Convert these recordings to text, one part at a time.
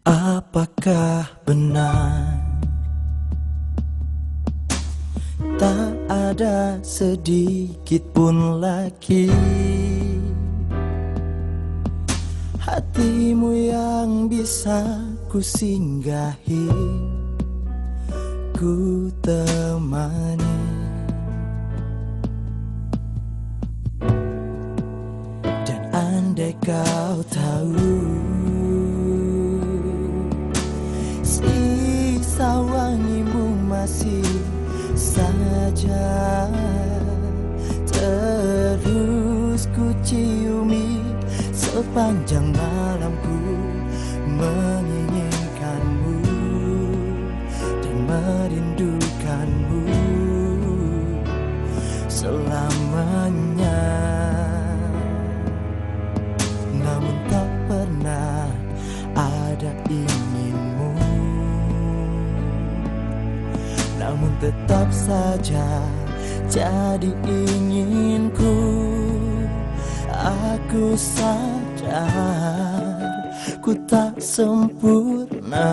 Apakah benar tak ada sedikit pun lagi hatimu yang bisa ku singgahi, ku temani? Dan andai kau tahu sisa wangimu masih saja terus ku ciumi sepanjang malamku, menginginkanmu dan merindukanmu selamanya. Namun tak pernah ada inginmu, namun tetap saja jadi inginku. Aku sadar ku tak sempurna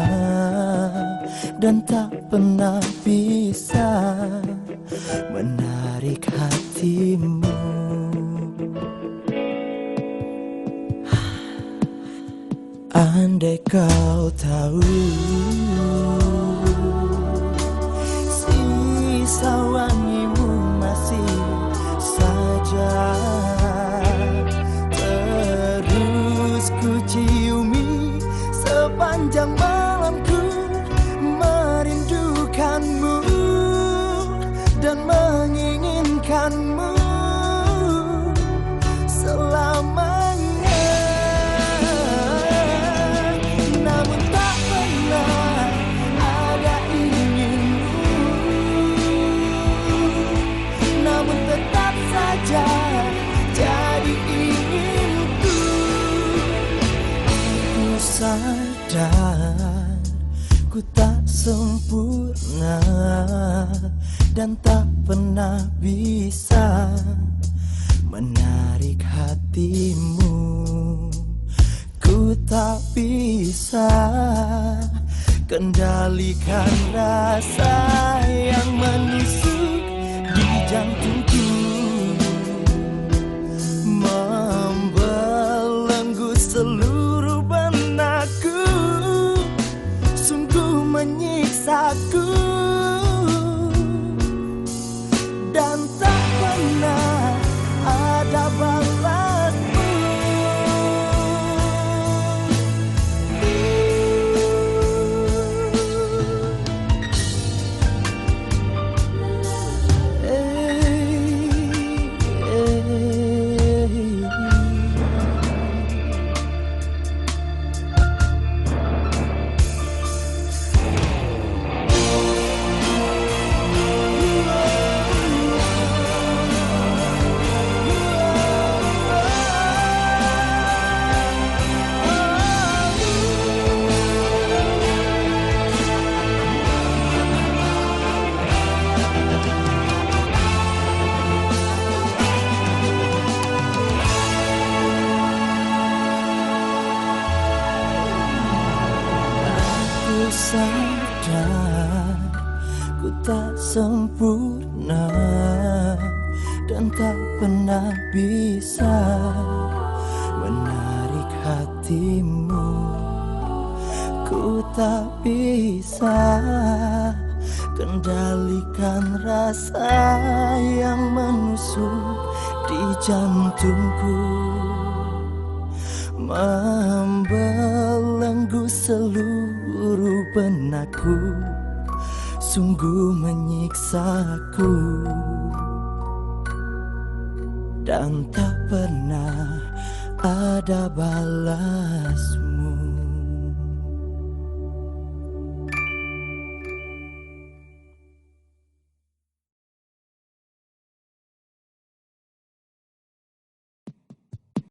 dan tak pernah bisa menarik hatimu. Andai kau tahu sisa wangimu masih saja terus ku ciumi sepanjang malamku, merindukanmu dan menginginkanmu selamanya. Namun tak pernah ada inginmu, namun tetap saja jadi inginku. Ku sadar ku tak sempurna dan tak pernah bisa menarik hatimu. Ku tak bisa kendalikan rasa yang menusuk di jantungku, membelenggu seluruh benakku, sungguh menyiksaku dan tak pernah ada balasmu. Aku sadar ku tak sempurna dan tak pernah bisa menarik hatimu. Ku tak bisa kendalikan rasa yang menusuk di jantungku, membelenggu seluruh benakku, sungguh menyiksaku dan tak pernah ada balasmu.